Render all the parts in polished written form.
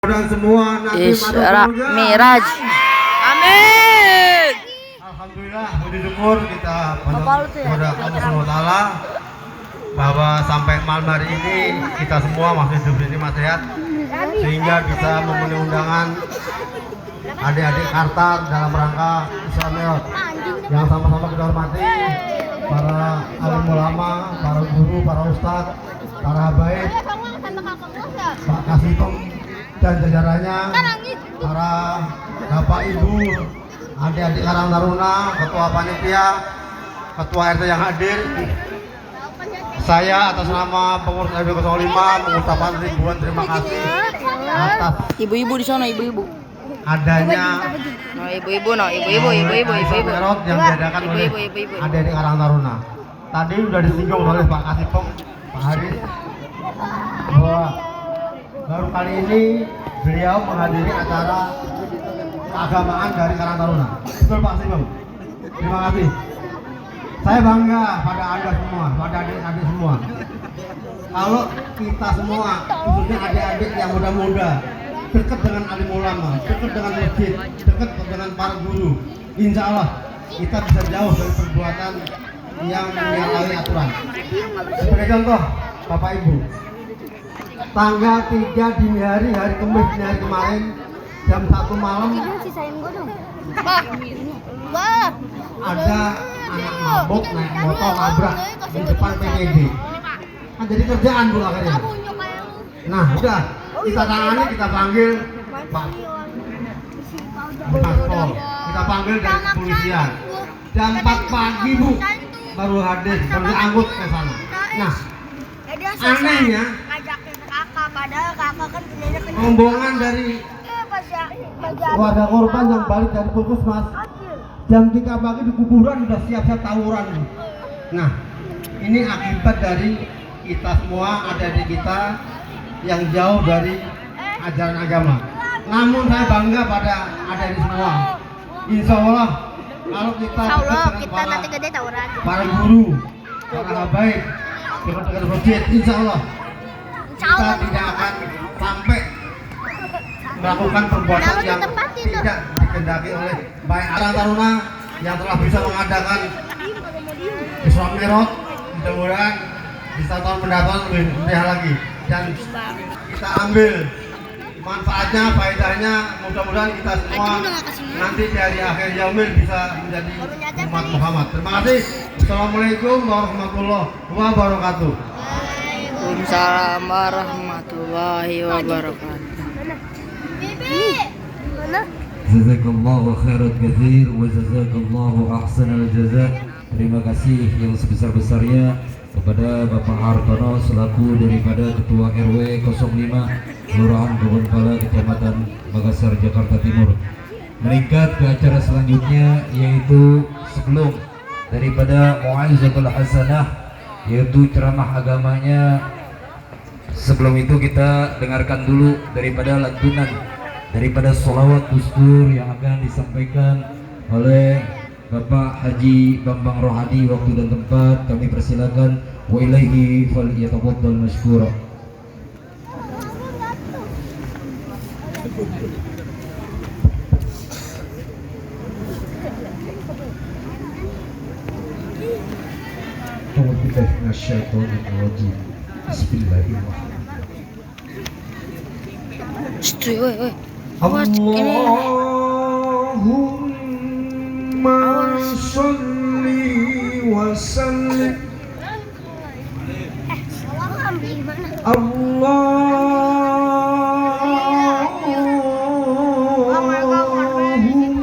Dan semua nanti Isra Miraj. Amin. Alhamdulillah, puji syukur kita kepada Allah Subhanahu wa taala bahwa sampai malam hari ini kita semua masih hidup ini masih sehat sehingga bisa memenuhi undangan adik-adik Kartar dalam rangka Isra Miraj yang sama-sama kita hormati para alim ulama, para guru, para ustadz, para habaib, Pak Kasipem dan jajarannya, para bapak ibu, adik-adik Karang Taruna, ketua panitia, ketua RT yang hadir. Saya atas nama pengurus RW 05 mengucapkan ribuan terima kasih atas Ibu-ibu di sana, ibu-ibu. adanya Ibu-ibu Merot yang diadakan oleh adik-adik Karang Taruna. Tadi sudah disinggung oleh Pak Kasipem, Pak Haris, bahwa baru kali ini beliau menghadiri acara keagamaan dari Karang Taruna. Betul Pak Kasipem? Terima kasih. Saya bangga pada Anda semua, pada adik-adik semua. Kalau kita semua, khususnya adik-adik yang muda-muda, dekat dengan alim ulama, dekat dengan masjid, dekat dengan para guru, insya Allah kita bisa jauh dari perbuatan yang menyalahi aturan. Sebagai contoh, Bapak Ibu, tanggal 3 dini hari Kamis dini hari kemarin jam 1 malam ada anak mabuk naik motor nabrak di depan PPD. Kan jadi kerjaan dulu akhirnya. Nah udah kita tangani, kita panggil Pak Paspol, kita panggil dari kepolisian. Jam 4 pagi Bu baru hadir, baru diangkut ke sana. Nah anehnya rombongan dari keluarga korban yang balik dari puskesmas jam 3 pagi di kuburan udah siap-siap tawuran. Nah ini akibat dari kita semua, adik-adik kita yang jauh dari ajaran agama. Namun saya bangga pada adik-adik semua. Insya Allah kalau kita dengan para guru, para habaib, dekat masjid, insya Allah kita tidak akan sampai melakukan perbuatan yang tidak dikehendaki oleh baik Karang Taruna yang telah bisa mengadakan Isra Miraj. Mudah-mudahan di tahun mendatang lebih meriah lagi dan kita ambil manfaatnya, faedahnya. Mudah-mudahan kita semua nanti di hari akhir yaumil bisa menjadi umat Muhammad. Terima kasih. Assalamualaikum warahmatullahi wabarakatuh. Waalaikumsalam warahmatullahi wabarakatuh. Jazakallahu khairan katsir wa jazakallahu ahsanal jazaa. Terima kasih yang sebesar-besarnya kepada Bapak Hartono selaku daripada Ketua RW 05 Kelurahan Kebonpala Kecamatan Makassar Jakarta Timur. Meningkat ke acara selanjutnya yaitu sebelum daripada Mu'aizatul Hasanah yaitu ceramah agamanya. Sebelum itu kita dengarkan dulu daripada lantunan daripada sholawat Gustur yang akan disampaikan oleh Bapak Haji Bambang Rohadi. Waktu dan tempat kami persilakan. Wa ilaihi falyatafaddal mashkura. Bismillahirrahmanirrahim. Allahumma sholli wa sallim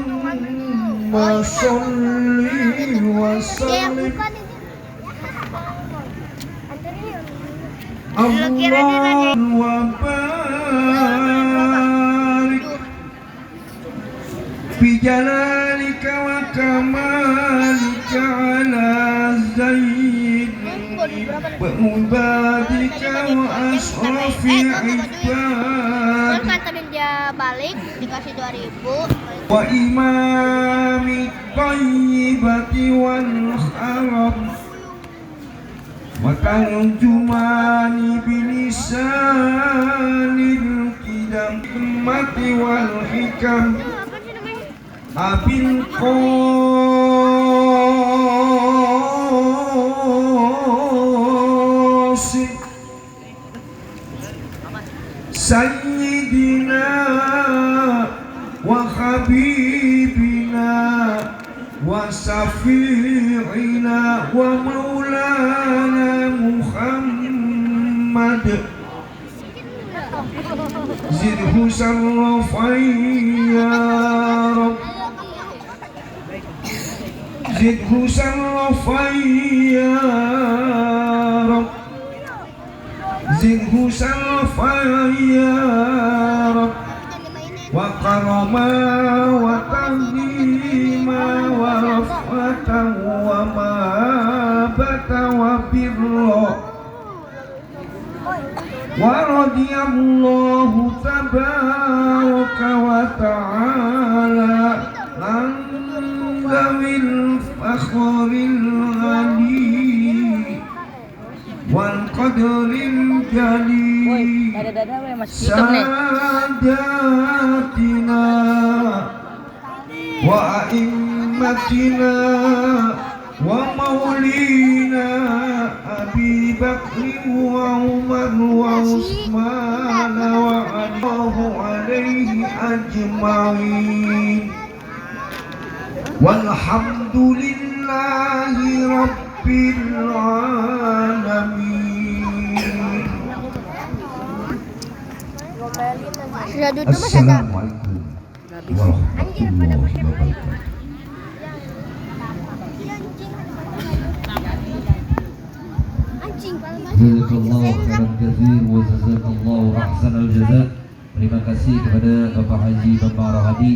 Allahumma sholli wa sallim Allah wa barik fi jalalika wa kamalika ala zaid wa mubadika wa asrafi ibad dia balik dikasih 2000 wa imami tayyibati wal haram وترجماني بلسان الكتاب الحكمة والحكم أبي القاسم سيدنا وحبيبنا وشفيعنا ومولانا محمد زده شرفا يا رب زده شرفا يا رب زده شرفا يا رب وكرما وتعظيما ورفعة ومهابة وبرا ورضي الله تبارك وتعالى عن ذوي الفخر الغني والقدر الجليل ساداتنا وأئمتنا ومولينا أبي بكر وعمر وعثمان وعلي الله عليه أجمعين والحمد لله رب العالمين. Assalamualaikum warahmatullahi wabarakatuh. Jazakallahu khairan katsir wa jazakallahu ahsanal jazaa. Terima kasih kepada Bapak Haji Bapak Rohadi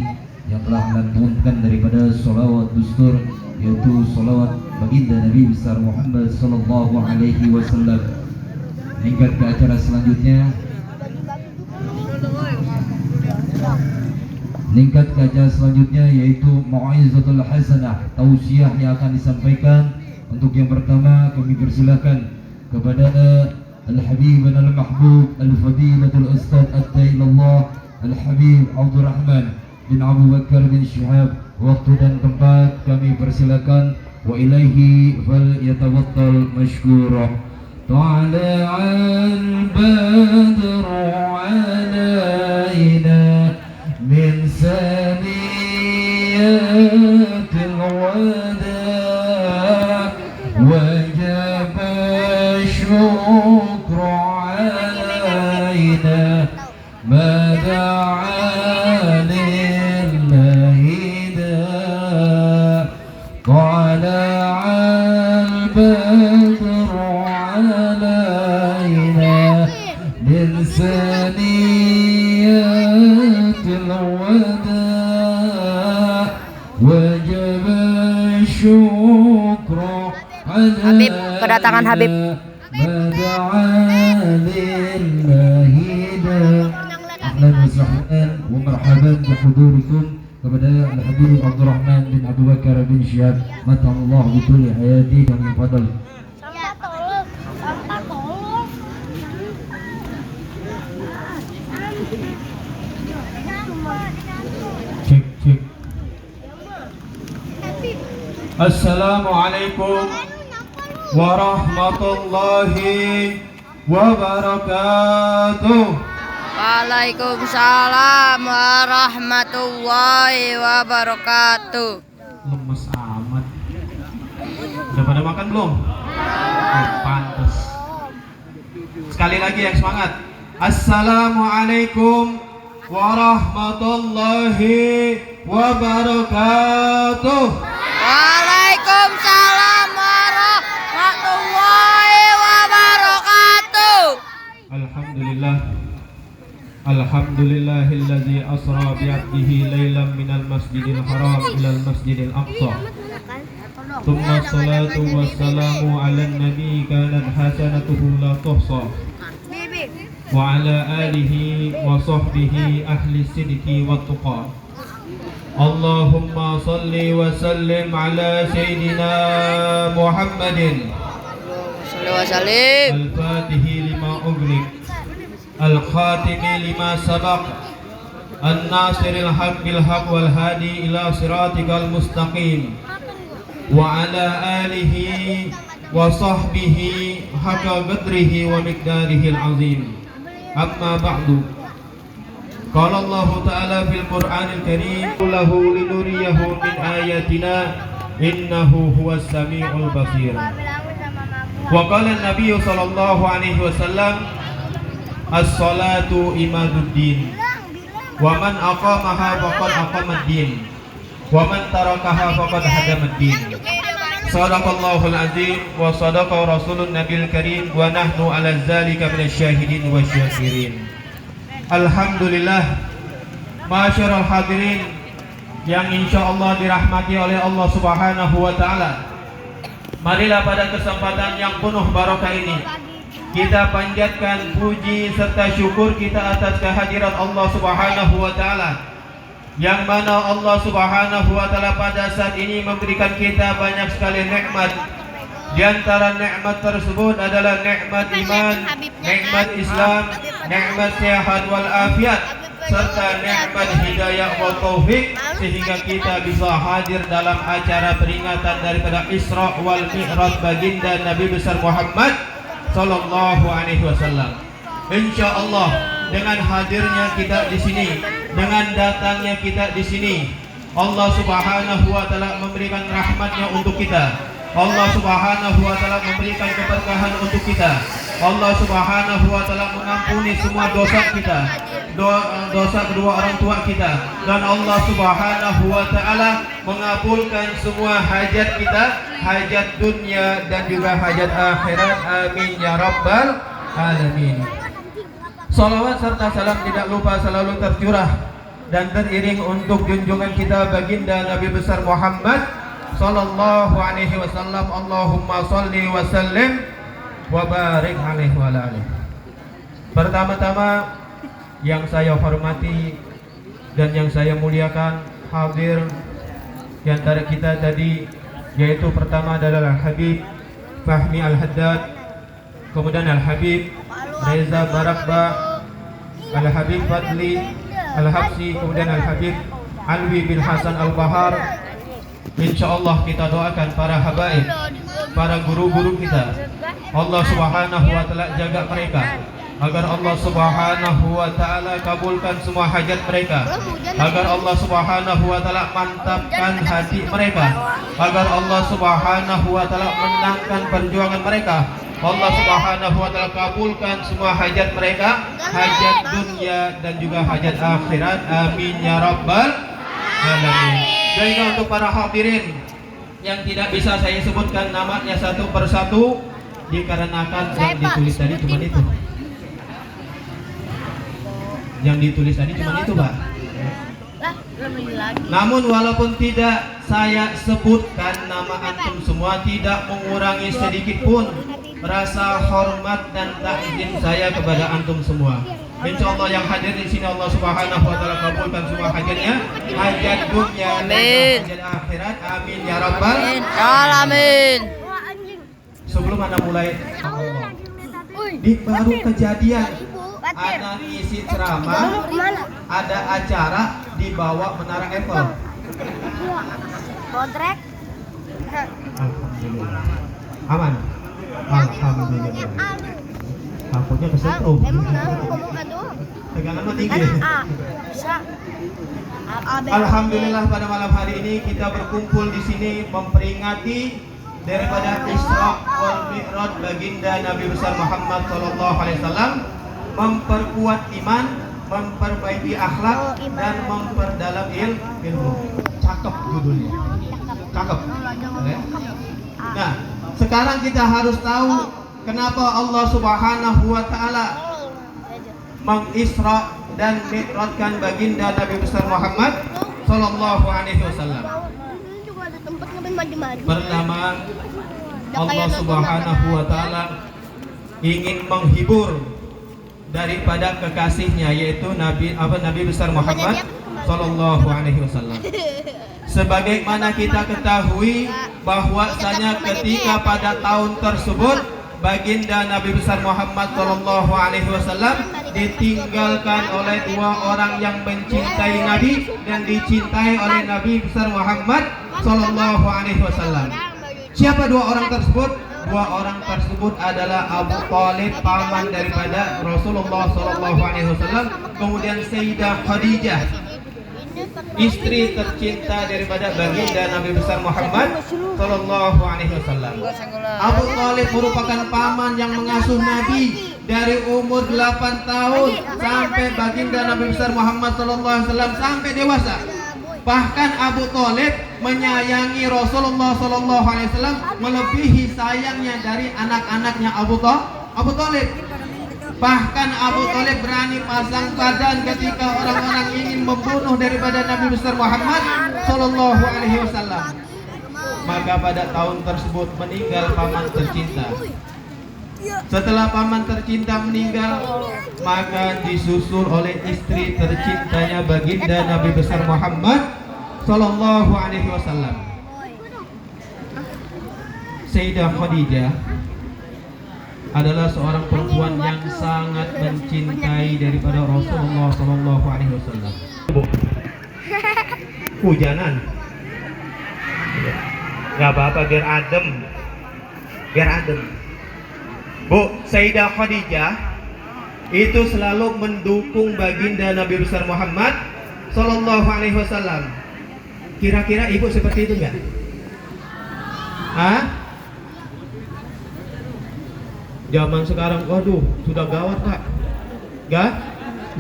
yang telah melantunkan daripada sholawat dustur, yaitu sholawat baginda Nabi besar Muhammad sallallahu alaihi wasallam. Hingga ke acara selanjutnya. Lingkat ke acara selanjutnya yaitu Mau'izatul Hasanah, tausiah yang akan disampaikan. Untuk yang pertama kami persilakan kepada Al-Habib Al-Mahbub Al-Fadilatul Ustaz At-Tailallah Al-Habib Abdurrahman bin Abu Bakar bin Syihab. Waktu dan tempat kami persilakan. Wa ilaihi fal yatawakkal mashkura. Tala'al badru alaina min saniyatil wada wajib syukru alaina ma da'a lillahi da tala'al badru alaina min saniyatil wada wajib syukru Habib, kedatangan Habib. Ahlan wa sahlan wa marhaban bihudurikum kepada Al-Habib Abdurrahman bin Abu Bakar bin Syihab matallahu bituli hayati kami fadal. Cek cek. Assalamualaikum warahmatullahi wabarakatuh. Waalaikumsalam warahmatullahi wabarakatuh. Lemes amat. Udah pada makan belum? Pantes. Sekali lagi yang semangat. Assalamualaikum warahmatullahi wabarakatuh. Waalaikumsalam warahmatullahi wabarakatuh. Alhamdulillah. Alhamdulillahilladzi asra bi'abdihi lailan minal masjidil haram ilal masjidil aqsa. Thumma salatu wassalamu ala nabi kanat hasanatuhu la tuhsa. Wa ala alihi wa sahbihi ahli sidqi wa tuqa. Allahumma salli wa sallim ala sayyidina Muhammadin Salli wa sallim. al-fatihi lima ughliq الخاتم لما سبق الناصر الحق بالحق والهادي إلى صراطك المستقيم وعلى آله وصحبه حق قدره ومقداره العظيم أما بعد قال الله تعالى في القرآن الكريم له لنريه من آياتنا إنه هو السميع البصير وقال النبي صلى الله عليه وسلم الصلاة إماد الدين ومن أقامها فقد أقام الدين ومن تركها فقد هدم الدين صدق الله العظيم وصدق رسول النبي الكريم ونحن على ذلك من الشاهدين والشاكرين. Alhamdulillah, masyarul hadirin yang insyaallah dirahmati oleh Allah Subhanahu wa taala. Marilah pada kesempatan yang penuh barokah ini kita panjatkan puji serta syukur kita atas kehadirat Allah Subhanahu wa taala, yang mana Allah Subhanahu wa taala pada saat ini memberikan kita banyak sekali nikmat. Di antara nikmat tersebut adalah nikmat iman, nikmat Islam, nikmat sehat wal afiat, serta nikmat hidayah wal taufik, sehingga kita bisa hadir dalam acara peringatan daripada Isra wal Mi'raj baginda Nabi besar Muhammad sallallahu alaihi wasallam. Insyaallah dengan hadirnya kita di sini, dengan datangnya kita di sini, Allah Subhanahu wa taala memberikan rahmatnya untuk kita. Allah Subhanahu wa taala memberikan keberkahan untuk kita. Allah Subhanahu wa taala mengampuni semua dosa kita, dosa kedua orang tua kita, dan Allah Subhanahu wa taala mengabulkan semua hajat kita, hajat dunia dan juga hajat akhirat. Amin ya rabbal alamin. Salawat serta salam tidak lupa selalu tercurah dan teriring untuk junjungan kita baginda Nabi besar Muhammad sallallahu alaihi wasallam. Allahumma salli wa sallim wa barik alaihi wa ala alihi. Pertama-tama yang saya hormati dan yang saya muliakan hadir di antara kita tadi, yaitu pertama adalah Habib Fahmi Al-Haddad, kemudian Al-Habib Reza Barakba, Al-Habib Fadli Al-Habsi, kemudian Al-Habib Alwi bin Hasan Al-Bahar. Insyaallah kita doakan para habaib, para guru-guru kita, Allah Subhanahu wa taala jaga mereka, agar Allah Subhanahu wa taala kabulkan semua hajat mereka, agar Allah Subhanahu wa taala mantapkan hati mereka, agar Allah Subhanahu wa taala menangkan perjuangan mereka. Allah Subhanahu wa taala kabulkan semua hajat mereka, hajat dunia dan juga hajat akhirat. Amin ya rabbal alamin. Jadi untuk para hadirin yang tidak bisa saya sebutkan namanya satu persatu dikarenakan yang ditulis tadi cuma itu. Yang ditulis tadi cuma itu, Pak. Namun walaupun tidak saya sebutkan nama antum semua, tidak mengurangi sedikit pun rasa hormat dan takzim saya kepada antum semua. Insyaallah yang hadir di sini Allah Subhanahu wa taala kabulkan semua hajatnya, hajat dunia dan hajat akhirat. Amin ya rabbal Alamin. Sebelum Anda mulai, di baru kejadian ada isi ceramah, ada acara di bawah Menara Eiffel. Kontrak. Alhamdulillah. Aman. Alhamdulillah. Takutnya kesetrum. Emang ngomong aduh. Tegangan mah tinggi. Bisa. Alhamdulillah pada malam hari ini kita berkumpul di sini memperingati daripada Isra wal Mi'raj baginda Nabi besar Muhammad sallallahu alaihi wasallam, memperkuat iman, memperbaiki akhlak dan memperdalam ilmu. Cakep judulnya. Cakep. Nah, sekarang kita harus tahu kenapa Allah Subhanahu wa taala mengisra dan mi'rajkan baginda Nabi besar Muhammad sallallahu alaihi wasallam. Pertama, Allah Subhanahu wa taala ingin menghibur daripada kekasihnya, yaitu Nabi besar Muhammad sallallahu alaihi wasallam. Sebagaimana kita ketahui bahwasanya ketika pada tahun tersebut baginda Nabi besar Muhammad sallallahu alaihi wasallam ditinggalkan oleh dua orang yang mencintai Nabi dan dicintai oleh Nabi besar Muhammad Sallallahu Alaihi Wasallam. Siapa dua orang tersebut? Dua orang tersebut adalah Abu Thalib, paman daripada Rasulullah Sallallahu Alaihi Wasallam, kemudian Sayyidah Khadijah, istri tercinta daripada baginda Nabi besar Muhammad Sallallahu Alaihi Wasallam. Abu Thalib merupakan paman yang mengasuh Nabi dari umur 8 tahun sampai baginda Nabi besar Muhammad Sallallahu Alaihi Wasallam sampai dewasa. Bahkan Abu Thalib menyayangi Rasulullah Sallallahu Alaihi Wasallam melebihi sayangnya dari anak-anaknya Abu Thalib. Bahkan Abu Thalib berani pasang badan ketika orang-orang ingin membunuh daripada Nabi besar Muhammad Sallallahu Alaihi Wasallam. Maka pada tahun tersebut meninggal paman tercinta. Setelah paman tercinta meninggal, maka disusul oleh istri tercintanya baginda Nabi besar Muhammad Sallallahu Alaihi Wasallam, Sayyidah Khadijah adalah seorang perempuan yang sangat mencintai daripada Rasulullah Sallallahu Alaihi Wasallam. Hujanan, nggak apa-apa, biar adem, biar adem. Bu, Sayyidah Khadijah itu selalu mendukung baginda Nabi besar Muhammad Sallallahu Alaihi Wasallam. Kira-kira ibu seperti itu enggak? Hah? Zaman sekarang, waduh, sudah gawat Pak.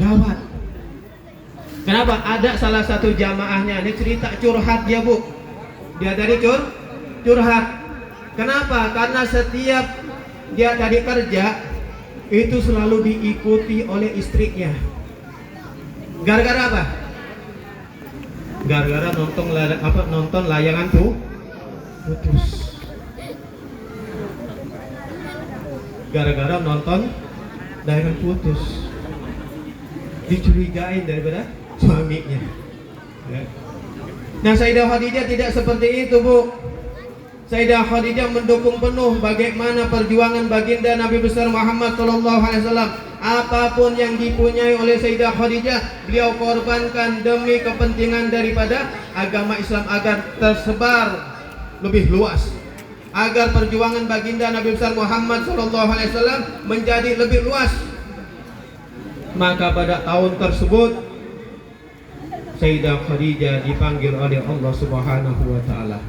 Gawat. Kenapa? Ada salah satu jamaahnya, ini cerita curhat dia Bu. Dia dari curhat. Kenapa? Karena setiap dia tadi kerja itu selalu diikuti oleh istrinya. Gara-gara apa? Gara-gara nonton layangan tuh putus. Gara-gara nonton layangan putus, dicurigain daripada suaminya. Nah, Sayyidah Khadijah tidak seperti itu Bu. Sayyidah Khadijah mendukung penuh bagaimana perjuangan baginda Nabi besar Muhammad Sallallahu Alaihi Wasallam. Apapun yang dipunyai oleh Sayyidah Khadijah, beliau korbankan demi kepentingan daripada agama Islam agar tersebar lebih luas, agar perjuangan baginda Nabi besar Muhammad Sallallahu Alaihi Wasallam menjadi lebih luas. Maka pada tahun tersebut Sayyidah Khadijah dipanggil oleh Allah Subhanahu wa taala,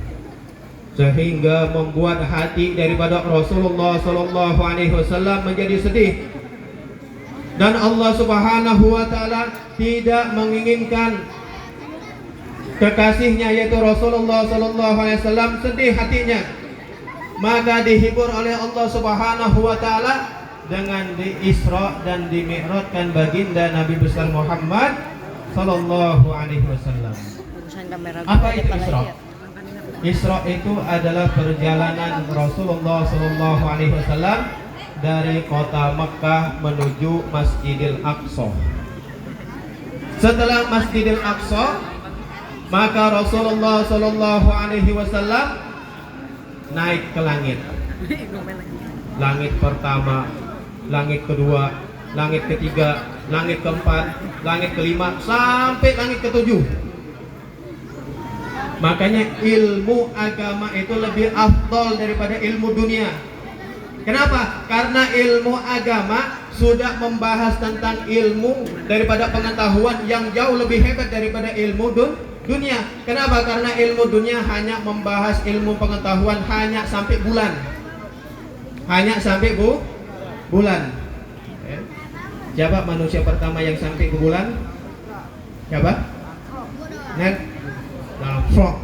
sehingga membuat hati daripada Rasulullah Sallallahu Alaihi Wasallam menjadi sedih. Dan Allah Subhanahu wa taala tidak menginginkan kekasihnya yaitu Rasulullah Sallallahu Alaihi Wasallam sedih hatinya. Maka dihibur oleh Allah Subhanahu wa taala dengan di-Isra dan di-Mi'rajkan baginda Nabi besar Muhammad Sallallahu Alaihi Wasallam. Apa itu Isra? Isra itu adalah perjalanan Rasulullah Sallallahu Alaihi Wasallam dari kota Mekkah menuju Masjidil Aqsa. Setelah Masjidil Aqsa, maka Rasulullah Sallallahu Alaihi Wasallam naik ke langit. Langit pertama, langit kedua, langit ketiga, langit keempat, langit kelima, sampai langit ketujuh. Makanya ilmu agama itu lebih afdal daripada ilmu dunia. Kenapa? Karena ilmu agama sudah membahas tentang ilmu daripada pengetahuan yang jauh lebih hebat daripada ilmu dunia. Kenapa? Karena ilmu dunia hanya membahas ilmu pengetahuan hanya sampai bulan. Hanya sampai bulan. Siapa manusia pertama yang sampai ke bulan? Siapa? Frog.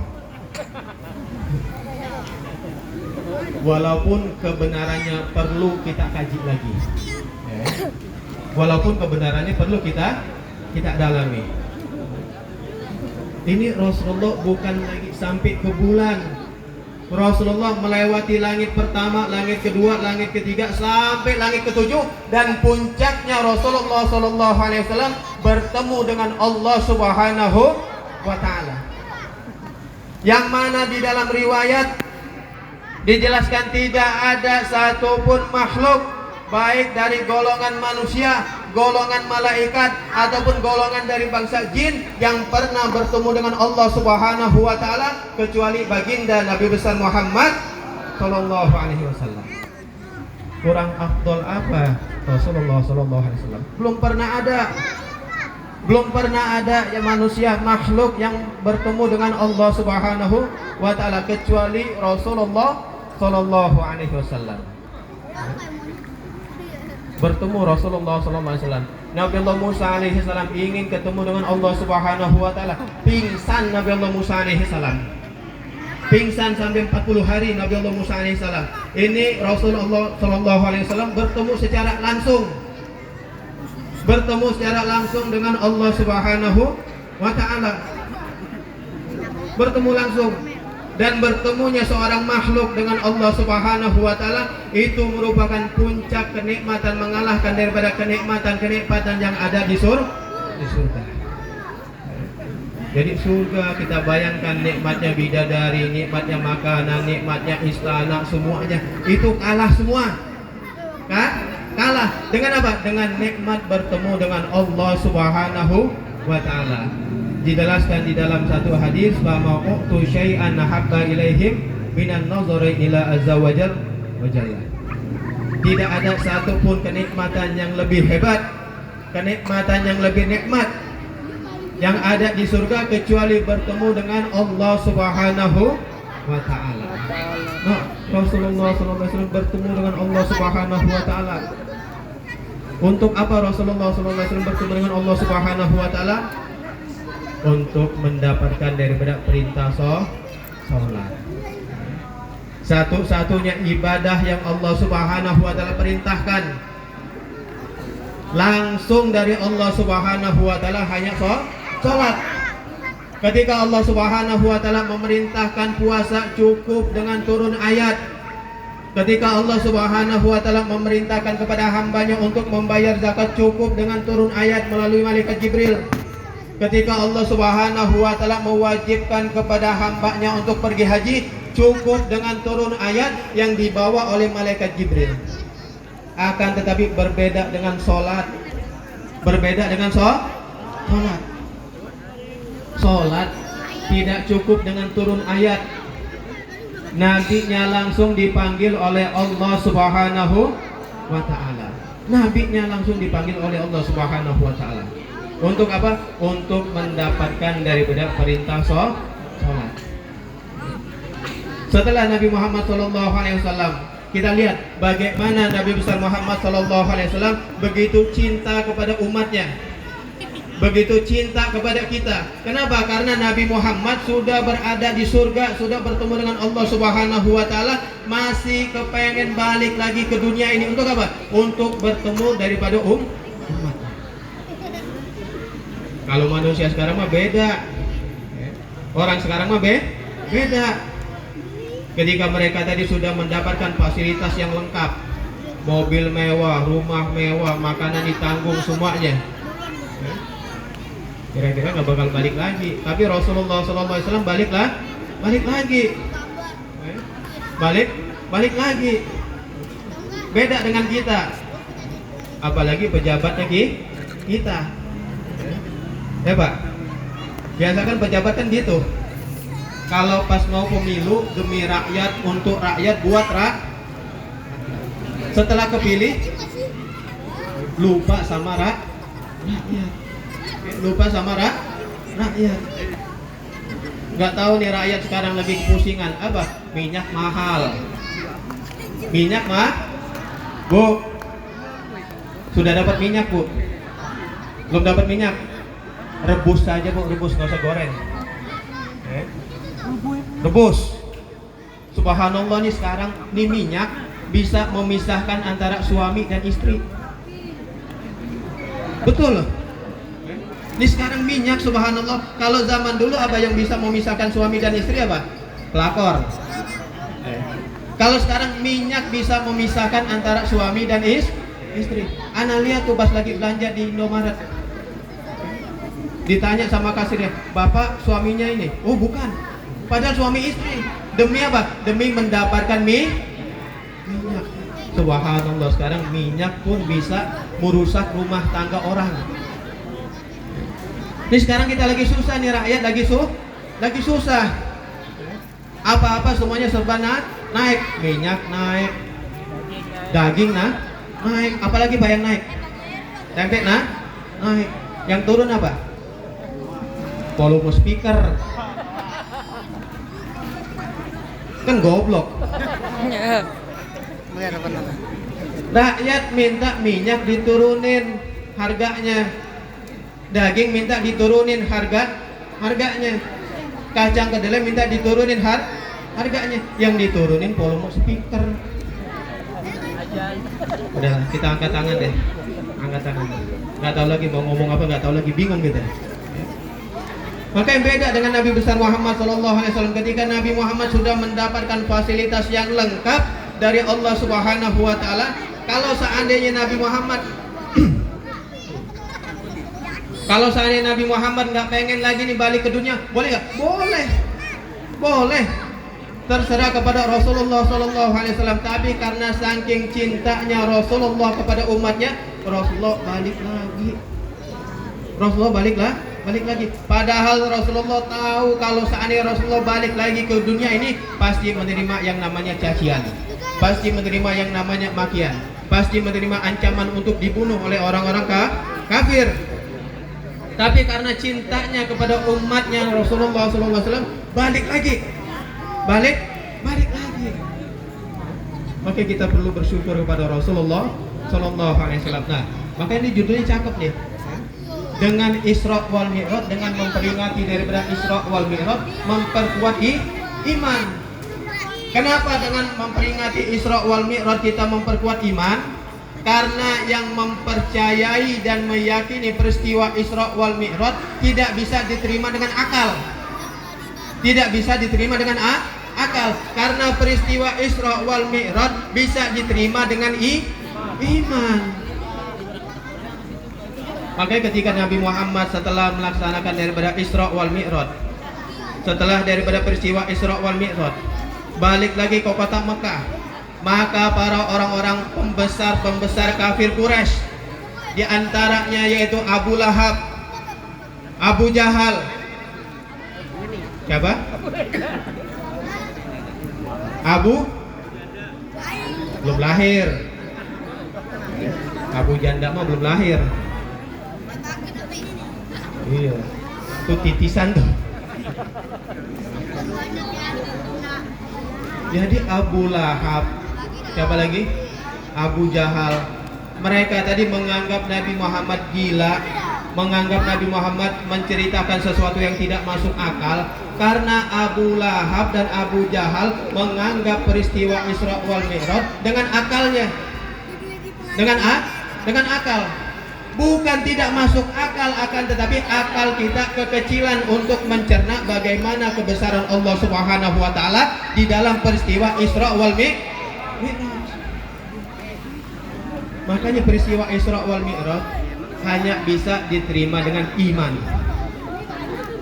Walaupun kebenarannya perlu kita kaji lagi, walaupun kebenarannya perlu kita dalami. Ini Rasulullah bukan lagi sampai ke bulan. Rasulullah melewati langit pertama, langit kedua, langit ketiga, sampai langit ketujuh, dan puncaknya Rasulullah Sallallahu Alaihi Wasallam bertemu dengan Allah Subhanahu wa Ta'ala. Yang mana di dalam riwayat dijelaskan tidak ada satupun makhluk baik dari golongan manusia golongan malaikat ataupun golongan dari bangsa jin yang pernah bertemu dengan Allah Subhanahu wa taala kecuali baginda Nabi besar Muhammad sallallahu alaihi wasallam. Kurang afdol apa Rasulullah sallallahu alaihi wasallam? Belum pernah ada yang manusia makhluk yang bertemu dengan Allah Subhanahu wa taala kecuali Rasulullah sallallahu alaihi wasallam. Bertemu Rasulullah sallallahu alaihi wasallam. Nabi Allah Musa alaihi salam ingin ketemu dengan Allah Subhanahu wa taala. Pingsan Nabi Allah Musa alaihi salam. Pingsan sampai 40 hari Nabi Allah Musa alaihi salam. Ini Rasulullah sallallahu alaihi wasallam bertemu secara langsung dengan Allah Subhanahu wa taala. Bertemu langsung, dan bertemunya seorang makhluk dengan Allah Subhanahu wa taala itu merupakan puncak kenikmatan, mengalahkan daripada kenikmatan yang ada di surga. Jadi surga kita bayangkan nikmatnya bidadari, nikmatnya makanan, nikmatnya istana, semuanya itu kalah semua. Kalah dengan apa? Dengan nikmat bertemu dengan Allah Subhanahu wa taala. Dijelaskan di dalam satu hadis, "Fama uqtu syai'an habba ilaihim minan nazari ila azza wa jalla." Tidak ada satupun kenikmatan yang lebih hebat, kenikmatan yang lebih nikmat yang ada di surga kecuali bertemu dengan Allah Subhanahu wa taala. Nah, Rasulullah sallallahu alaihi wasallam bertemu dengan Allah Subhanahu wa taala. Untuk apa Rasulullah sallallahu alaihi wasallam bertemu dengan Allah Subhanahu wa taala? Untuk mendapatkan daripada perintah salat. Satu-satunya ibadah yang Allah Subhanahu wa taala perintahkan langsung dari Allah Subhanahu wa taala hanya salat. Ketika Allah Subhanahu wa taala memerintahkan puasa cukup dengan turun ayat. Ketika Allah Subhanahu wa taala memerintahkan kepada hambanya untuk membayar zakat cukup dengan turun ayat melalui malaikat Jibril. Ketika Allah Subhanahu wa taala mewajibkan kepada hambanya untuk pergi haji cukup dengan turun ayat yang dibawa oleh malaikat Jibril. Akan tetapi berbeda dengan sholat. Sholat tidak cukup dengan turun ayat. Nabinya langsung dipanggil oleh Allah Subhanahu wa taala. Subhanahu wa taala. Untuk apa? Untuk mendapatkan daripada perintah sholat. Setelah Nabi Muhammad sallallahu alaihi wasallam, kita lihat bagaimana Nabi besar Muhammad sallallahu alaihi wasallam begitu cinta kepada umatnya. Begitu cinta kepada kita. Kenapa? Karena Nabi Muhammad sudah berada di surga, sudah bertemu dengan Allah Subhanahu wa taala, masih kepengen balik lagi ke dunia ini untuk apa? Untuk bertemu daripada umat. Kalau manusia sekarang mah beda. Orang sekarang mah beda. Ketika mereka tadi sudah mendapatkan fasilitas yang lengkap, mobil mewah, rumah mewah, makanan ditanggung semuanya, kira-kira nggak bakal balik lagi. Tapi Rasulullah SAW balik lagi, balik lagi. Beda dengan kita, apalagi pejabat lagi kita. Ya Pak, biasakan pejabat kan gitu. Kalau pas mau pemilu demi rakyat, untuk rakyat, buat setelah kepilih lupa sama rakyat. Nggak tahu nih rakyat sekarang lagi kepusingan apa? Minyak mahal. Bu, sudah dapat minyak Bu? Belum dapat minyak? Rebus saja Bu, rebus, nggak usah goreng. Rebus. Subhanallah nih sekarang nih minyak bisa memisahkan antara suami dan istri. Betul loh. Ini sekarang minyak, subhanallah. Kalau zaman dulu apa yang bisa memisahkan suami dan istri apa? Pelakor. Kalau sekarang minyak bisa memisahkan antara suami dan istri. Ana lihat tuh pas lagi belanja di Indomaret. Ditanya sama kasirnya, "Bapak suaminya ini?" "Oh bukan." Padahal suami istri. Demi apa? Demi mendapatkan minyak. Subhanallah, sekarang minyak pun bisa merusak rumah tangga orang. Ini sekarang kita lagi susah nih, rakyat lagi susah. Apa-apa semuanya serba naik, minyak naik, daging naik, apalagi bayang naik, tempe naik. Yang turun apa? Volume speaker. Kan goblok. Rakyat minta minyak diturunin harganya, daging minta diturunin harganya, kacang kedelai minta diturunin harganya, yang diturunin volume speaker. Udah, kita angkat tangan deh, nggak tahu lagi mau ngomong apa, nggak tahu lagi, bingung gitu. Maka yang beda dengan Nabi besar Muhammad SAW, ketika Nabi Muhammad sudah mendapatkan fasilitas yang lengkap dari Allah Subhanahu wa Ta'ala. Kalau seandainya Nabi Muhammad nggak pengen lagi nih balik ke dunia, boleh nggak? Boleh. Terserah kepada Rasulullah SAW. Tapi karena saking cintanya Rasulullah kepada umatnya, Rasulullah balik lagi. Padahal Rasulullah tahu kalau seandainya Rasulullah balik lagi ke dunia ini, pasti menerima yang namanya cacian, pasti menerima yang namanya makian, pasti menerima ancaman untuk dibunuh oleh orang-orang kafir. Tapi karena cintanya kepada umatnya, Rasulullah SAW balik lagi. Maka kita perlu bersyukur kepada Rasulullah SAW. Nah, maka ini judulnya cakep nih. Dengan Isra wal Mi'raj, dengan memperingati daripada Isra wal Mi'raj, memperkuat iman. Kenapa dengan memperingati Isra wal Mi'raj kita memperkuat iman? Karena yang mempercayai dan meyakini peristiwa Isra wal Mi'raj tidak bisa diterima dengan akal. Tidak bisa diterima dengan akal. Karena peristiwa Isra wal Mi'raj bisa diterima dengan iman. Makanya ketika Nabi Muhammad setelah melaksanakan daripada Isra wal Mi'raj, setelah daripada peristiwa Isra wal Mi'raj, balik lagi ke kota Mekah, maka para orang-orang pembesar kafir Quraisy, di antaranya yaitu Abu Lahab, Abu Jahal, siapa? Abu belum lahir. Abu janda mah belum lahir. Iya, itu titisan tuh. Jadi Abu Lahab, siapa lagi? Abu Jahal. Mereka tadi menganggap Nabi Muhammad gila, menganggap Nabi Muhammad menceritakan sesuatu yang tidak masuk akal. Karena Abu Lahab dan Abu Jahal menganggap peristiwa Isra wal Mi'raj dengan akalnya, dengan akal. Bukan tidak masuk akal, akan tetapi akal kita kekecilan untuk mencerna bagaimana kebesaran Allah Subhanahu wa Ta'ala di dalam peristiwa Isra wal Mi'raj. Makanya peristiwa Isra wal Mi'raj hanya bisa diterima dengan iman.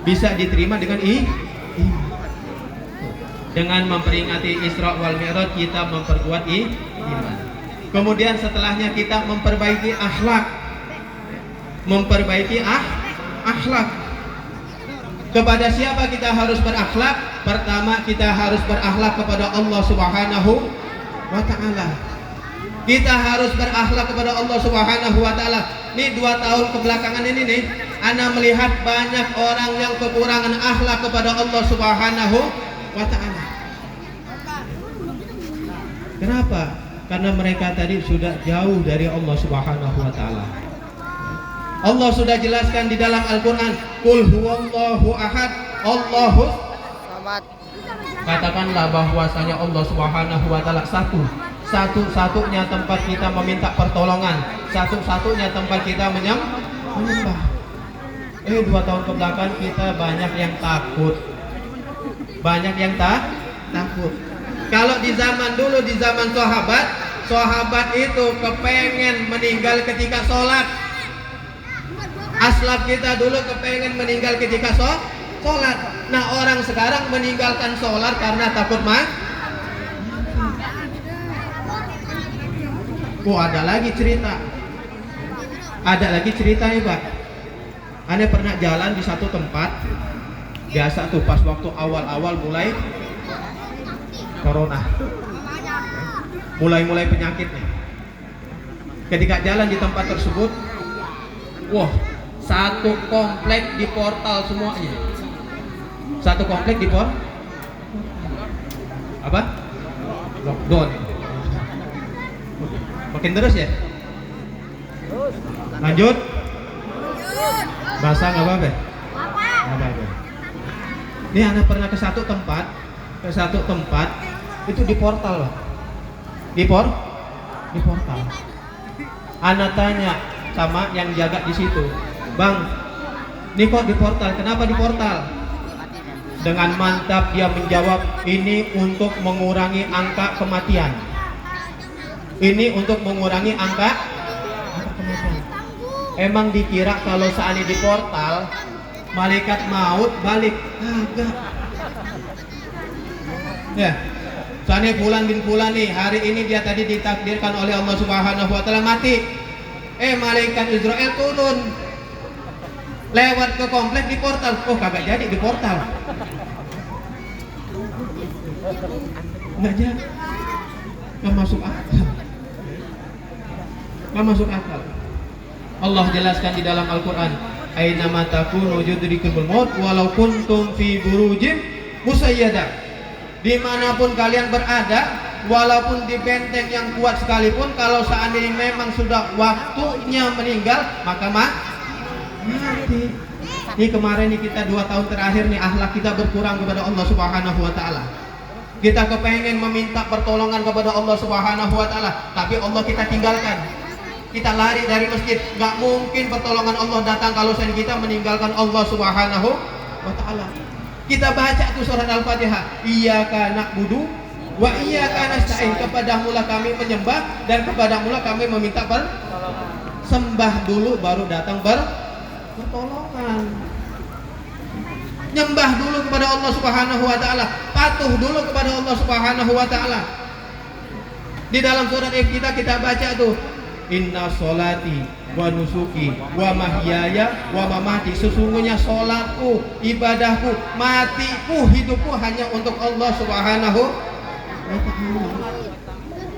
Bisa diterima dengan iman. Dengan memperingati Isra wal Mi'raj kita memperkuat iman. Kemudian setelahnya kita memperbaiki akhlak. Akhlak. Kepada siapa kita harus berakhlak? Pertama, kita harus berakhlak kepada Allah Subhanahu wa Ta'ala. Kita harus berakhlak kepada Allah Subhanahu wa Ta'ala. Nih 2 tahun kebelakangan ini nih, ana melihat banyak orang yang kekurangan akhlak kepada Allah Subhanahu wa Ta'ala. Kenapa? Karena mereka tadi sudah jauh dari Allah Subhanahu wa Ta'ala. Allah sudah jelaskan di dalam Al-Quran, Qul huwallahu ahad, Allahus samad. Katakanlah bahwasanya Allah Subhanahu wa Ta'ala satu-satunya tempat kita meminta pertolongan, satu-satunya tempat kita menyembah. 2 tahun kebelakang kita banyak yang takut. Kalau di zaman dulu, di zaman sahabat itu kepengen meninggal ketika sholat. Aslaf kita dulu kepengen meninggal ketika sholat. Nah, orang sekarang meninggalkan sholat karena takut Oh, ada lagi cerita. Ada lagi cerita nih, Pak. Ane pernah jalan di satu tempat. Biasa tuh pas waktu awal-awal mulai corona. Mulai penyakit nih. Ketika jalan di tempat tersebut, wah, satu komplek di portal semuanya. Satu komplek di apa? Lockdown. Makin terus ya? Lanjut? Basah nggak apa-apa? Nggak apa-apa. Ini anak pernah ke satu tempat itu di portal, Pak. Di portal. Anak tanya sama yang jaga di situ, Bang, ini kok di portal? Kenapa di portal? Dengan mantap dia menjawab, ini untuk mengurangi angka kematian. Ini untuk mengurangi angka kematian. Emang dikira kalau seandainya di portal malaikat maut balik? Agak. Ya, soalnya Fulan bin Fulan nih, hari ini dia tadi ditakdirkan oleh Allah Subhanahu wa taala mati. Malaikat Israel turun. Lewat ke komplek di portal. Oh, kagak jadi di portal. Enggak jadi. Enggak masuk akal. Enggak masuk akal. Allah jelaskan di dalam Al-Qur'an, "Aina ma takunu yudrikumul maut walau kuntum fi burujin musayyadah." Dimanapun kalian berada, walaupun di benteng yang kuat sekalipun, kalau seandainya memang sudah waktunya meninggal, maka mati. Ini kemarin nih kita 2 tahun terakhir nih akhlak kita berkurang kepada Allah Subhanahu wa taala. Kita kepengen meminta pertolongan kepada Allah Subhanahu wa taala, tapi Allah kita tinggalkan. Kita lari dari masjid. Gak mungkin pertolongan Allah datang kalau kita meninggalkan Allah Subhanahu wa taala. Kita baca tuh surat Al-Fatihah, Iyyaka na'budu wa iyyaka nasta'in. Kepadamulah kami menyembah dan kepadamulah kami meminta sembah dulu baru datang pertolongan. Nyembah dulu kepada Allah Subhanahu wa taala, patuh dulu kepada Allah Subhanahu wa taala. Di dalam surat kita baca tuh, Inna sholati wa nusuki wa mahyaya wa mamati. Sesungguhnya sholatku, ibadahku, matiku, hidupku hanya untuk Allah Subhanahu wa ta'ala.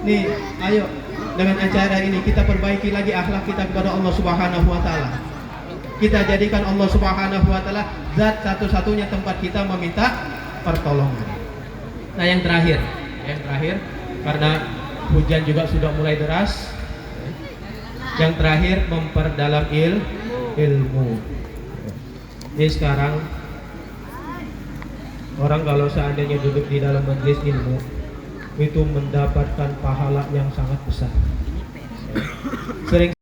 Nih, ayo dengan acara ini kita perbaiki lagi akhlak kita kepada Allah Subhanahu wa ta'ala. Kita jadikan Allah Subhanahu wa ta'ala zat satu-satunya tempat kita meminta pertolongan. Nah, yang terakhir karena hujan juga sudah mulai deras. Yang terakhir, memperdalam ilmu. Ini sekarang orang kalau seandainya duduk di dalam majelis ilmu itu mendapatkan pahala yang sangat besar. Sering